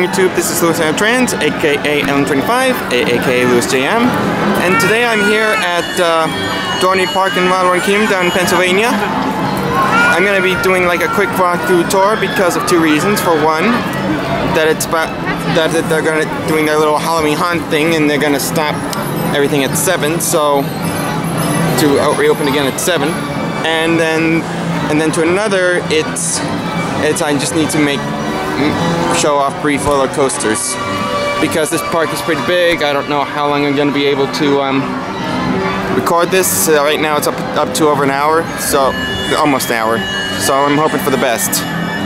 YouTube. This is Lewis Trans, aka Ellen25, aka LewisJM, and today I'm here at Dorney Park in Walkhtrough Kingdom down in Pennsylvania. I'm going to be doing like a quick walkthrough tour because of two reasons. For one, that they're going to doing their little Halloween haunt thing, and they're going to stop everything at 7, so to reopen again at 7, and then to another, it's I just need to show off brief roller coasters because this park is pretty big. I don't know how long I'm going to be able to record this. Right now it's up to over an hour, so almost an hour. So I'm hoping for the best.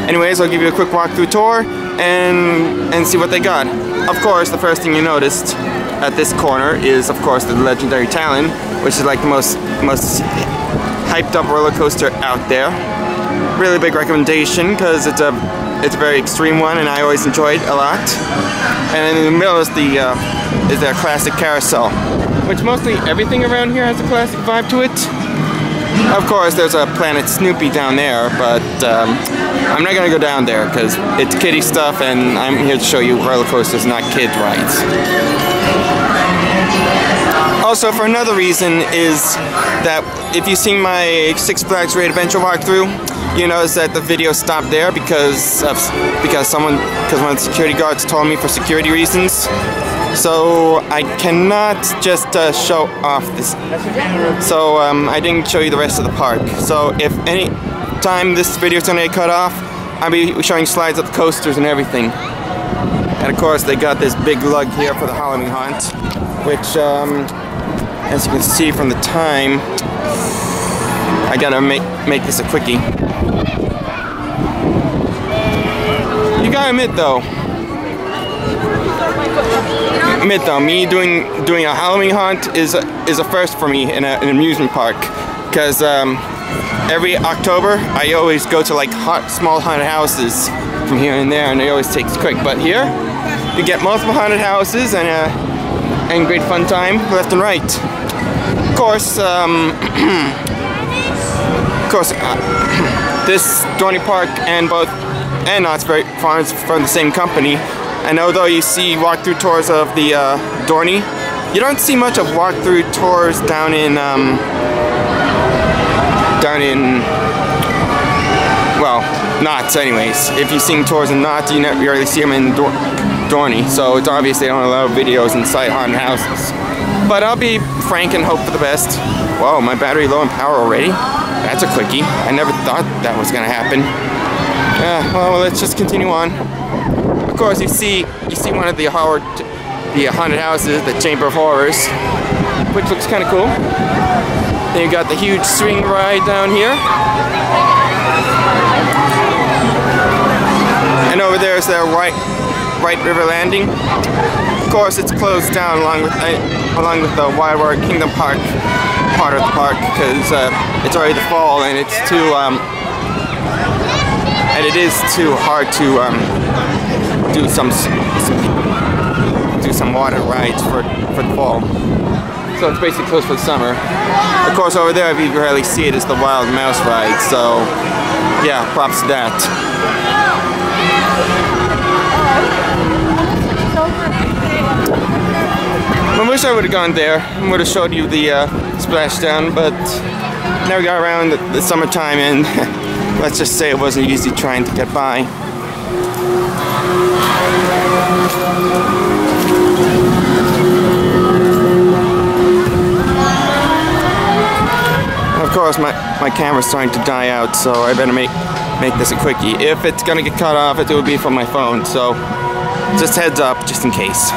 Anyways, I'll give you a quick walkthrough tour and see what they got. Of course, the first thing you noticed at this corner is, of course, the legendary Talon, which is like the most hyped up roller coaster out there. Really big recommendation because it's a very extreme one, and I always enjoyed a lot. And in the middle is their classic carousel, which mostly everything around here has a classic vibe to it. Of course, there's a Planet Snoopy down there, but I'm not gonna go down there because it's kiddie stuff, and I'm here to show you roller coasters, not kid rides. Also, for another reason is that if you've seen my Six Flags Great Adventure walkthrough, you notice that the video stopped there because one of the security guards told me for security reasons. So I cannot just show off this. So I didn't show you the rest of the park. So if any time this video is gonna get cut off, I'll be showing slides of the coasters and everything. And of course, they got this big lug here for the Halloween haunt, which, as you can see from the time, I gotta make this a quickie. You gotta admit though, me doing a Halloween haunt is a first for me in an amusement park, because every October I always go to like small haunted houses from here and there, and it always takes quick. But here you get multiple haunted houses and great fun time left and right. Of course, this Dorney Park and Knott's Berry Farms from the same company. And although you see walkthrough tours of the Dorney, you don't see much of walkthrough tours down in well, Knott's anyways. If you've seen tours in Knott's, you rarely see them in Dorney, so it's obvious they don't allow videos inside haunted houses. But I'll be frank and hope for the best. Whoa, my battery low in power already? That's a quickie. I never thought that was gonna happen. Well, let's just continue on. Of course, you see one of the haunted houses, the Chamber of Horrors, which looks kind of cool. Then you got the huge swing ride down here, and over there is their White River Landing. Of course, it's closed down along with the Walkhtrough Kingdom Park part of the park because it's already the fall, and it is too hard to do some water rides for the fall. So it's basically closed for the summer. Of course, over there, if you rarely see it, is the Wild Mouse ride. So yeah, props to that. I wish I would have gone there and would have showed you the splashdown, but never got around the summertime, and let's just say it wasn't easy trying to get by. Of course, my camera's starting to die out, so I better make this a quickie. If it's gonna get cut off, it will be from my phone, so just heads up, just in case.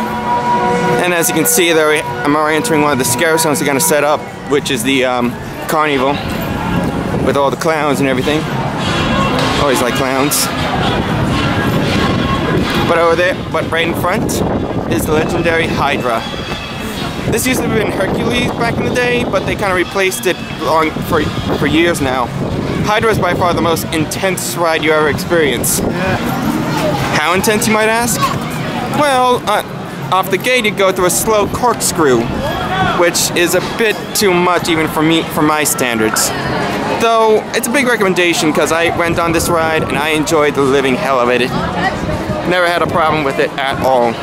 And as you can see there, I'm already entering one of the scare zones they're gonna set up, which is the carnival with all the clowns and everything. Always like clowns. But over there, right in front, is the legendary Hydra. This used to have been Hercules back in the day, but they kind of replaced it for years now. Hydra is by far the most intense ride you ever experience. How intense, you might ask? Well, off the gate you go through a slow corkscrew, which is a bit too much even for my standards. Though, it's a big recommendation because I went on this ride and I enjoyed the living hell of it. Never had a problem with it at all.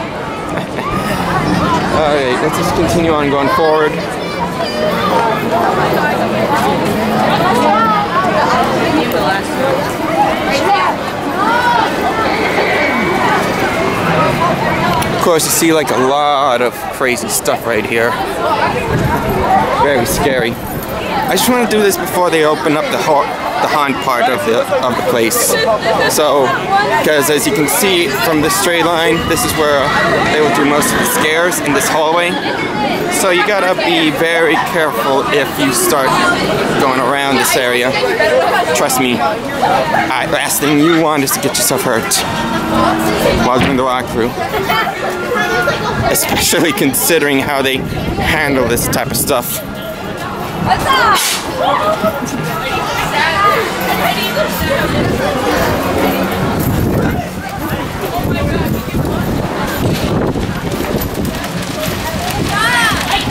Alright, let's just continue on going forward. Of course, you see like a lot of crazy stuff right here. Very scary. I just want to do this before they open up the haunt part of the place. So, because as you can see from this straight line, this is where they will do most of the scares in this hallway. So you gotta be very careful if you start going around this area. Trust me, last thing you want is to get yourself hurt while doing the walkthrough. Especially considering how they handle this type of stuff.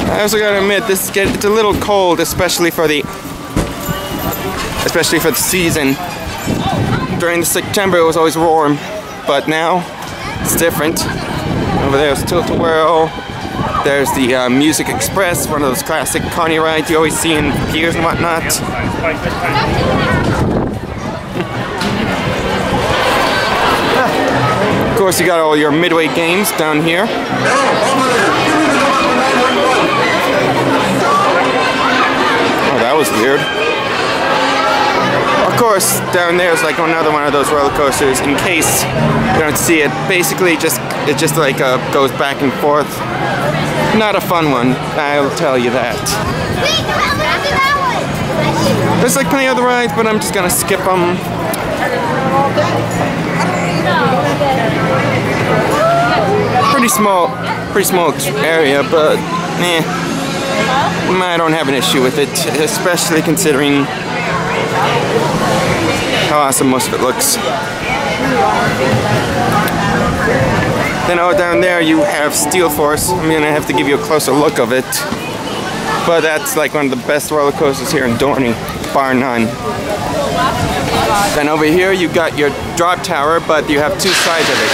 I also gotta admit, it's a little cold, especially for the season. During the September, it was always warm, but now it's different. Over there's Tilt-A-Whirl. There's the Music Express, one of those classic carny rides you always see in piers and whatnot. Of course, you got all your midway games down here. Oh, that was weird. Of course, down there is like another one of those roller coasters. In case you don't see it, basically it just like goes back and forth. Not a fun one, I'll tell you that. There's like plenty of other rides, but I'm just gonna skip them. Pretty small area, but I don't have an issue with it, especially considering how awesome most of it looks. Then down there you have Steel Force. I'm gonna have to give you a closer look of it. But that's like one of the best roller coasters here in Dorney, bar none. Then over here you got your drop tower, but you have two sides of it.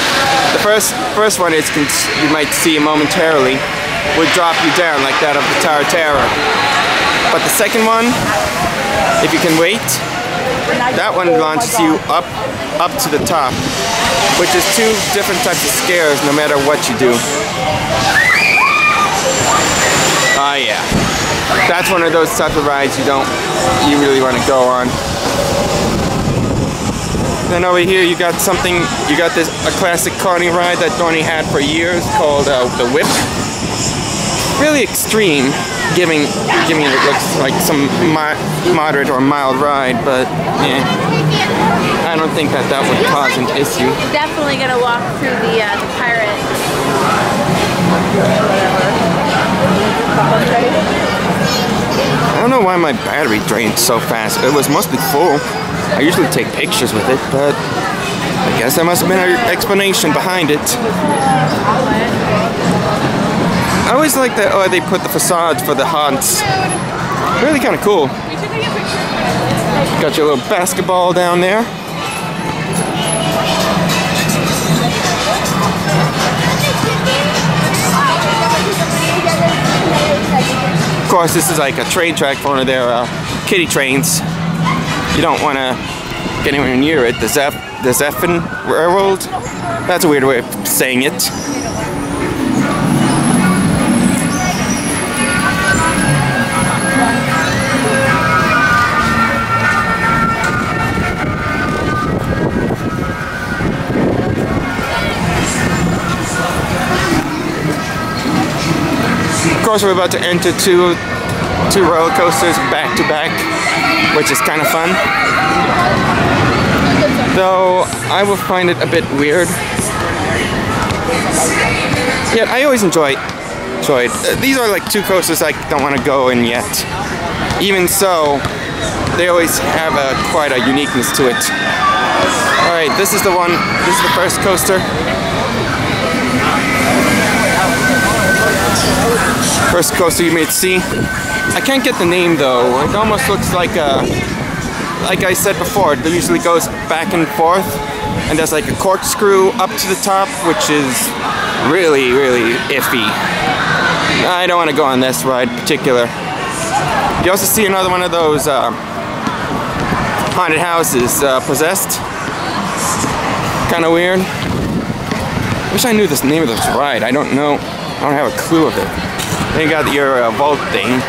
The first one is, you might see momentarily, would drop you down like that of the Tower Terror. But the second one, if you can wait, that one launches you up to the top, which is two different types of scares no matter what you do. Ah, yeah. That's one of those types of rides you really want to go on. Then over here you got a classic carny ride that Dorney had for years called the Whip. Really extreme, giving it looks like some moderate or mild ride, but I don't think that would cause an issue. Definitely gonna walk through the pirate. I don't know why my battery drained so fast. It was mostly full. I usually take pictures with it, but I guess there must have been an explanation behind it. I always like that they put the facades for the haunts. Really kind of cool. Got your little basketball down there. Of course, this is like a train track for one of their kiddie trains. You don't want to get anywhere near it. The Zephyr Railroad. That's a weird way of saying it. Of course, we're about to enter two roller coasters back to back, which is kind of fun. Though I will find it a bit weird. Yet I always enjoy it. These are like two coasters I don't want to go in yet. Even so, they always have quite a uniqueness to it. All right, this is the one. This is the first coaster. First coaster you may see. I can't get the name though. It almost looks like I said before, it usually goes back and forth. And there's like a corkscrew up to the top, which is really, really iffy. I don't want to go on this ride in particular. You also see another one of those haunted houses, possessed. Kind of weird. Wish I knew the name of this ride. I don't know. I don't have a clue of it. Then you got your vault thing.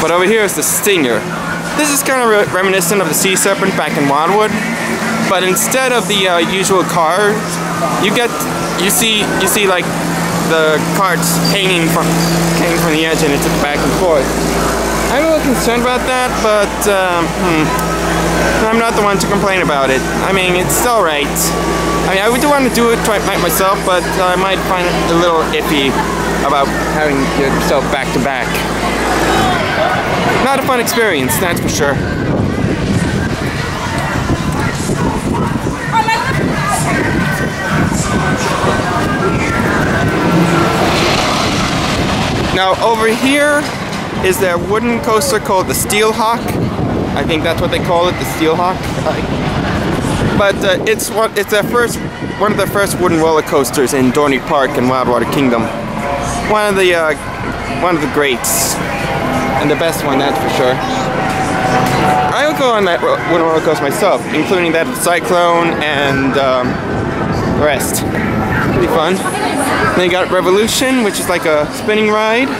But over here is the Stinger. This is kind of reminiscent of the Sea Serpent back in Wildwood, but instead of the usual cars, you see like the carts hanging from the edge, and it's back and forth. I'm a little concerned about that, but I'm not the one to complain about it. I mean, it's all right. I mean, I would want to do it, try it myself, but I might find it a little iffy about having yourself back to back. Not a fun experience, that's for sure. Now over here is their wooden coaster called the Steel Hawk. I think that's what they call it, the Steel Hawk. But it's one of the first wooden roller coasters in Dorney Park in Wildwater Kingdom. One of the greats. And the best one, that's for sure. I'll go on that wooden roller coaster myself, including that Cyclone and the rest. Pretty fun. Then you got Revolution, which is like a spinning ride. I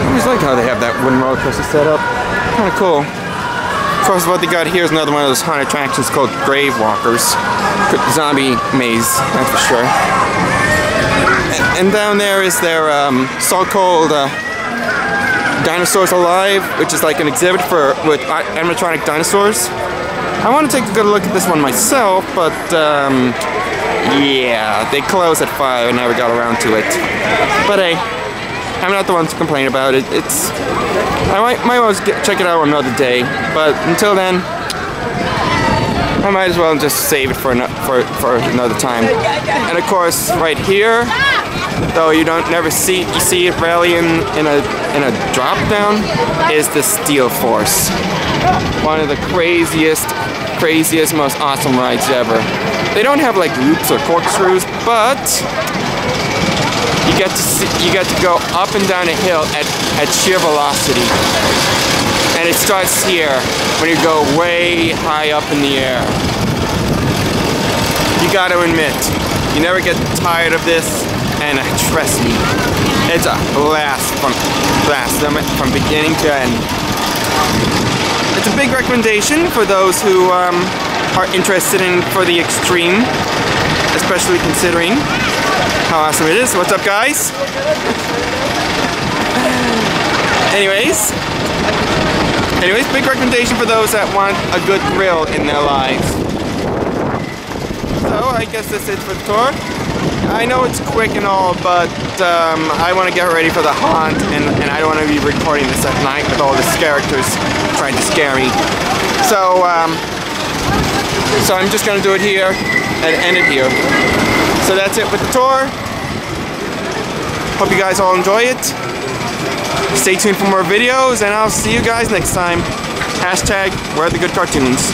always like how they have that wooden roller coaster set up. Kind of cool. Of course, what they got here is another one of those haunted attractions called Grave Walkers. Zombie maze, that's for sure. And down there is their so-called Dinosaurs Alive, which is like an exhibit with animatronic dinosaurs. I want to take a good look at this one myself, but yeah, they closed at 5 and never got around to it. But hey, I'm not the one to complain about it. I might well check it out another day, but until then, I might as well just save it for another time. And of course, right here, though you see it rarely in a drop down, is the Steel Force. One of the craziest, most awesome rides ever. They don't have like loops or corkscrews, but you get to go up and down a hill at sheer velocity. And it starts here when you go way high up in the air. You gotta admit, you never get tired of this, and trust me, it's a blast from beginning to end. It's a big recommendation for those who are interested in for the extreme, especially considering how awesome it is. What's up, guys? Anyways, big recommendation for those that want a good thrill in their lives. So I guess that's it for the tour. I know it's quick and all, but I want to get ready for the haunt, and I don't want to be recording this at night with all these characters trying to scare me. So I'm just going to do it here and end it here. So that's it with the tour. Hope you guys all enjoy it. Stay tuned for more videos, and I'll see you guys next time. #, where are the good cartoons?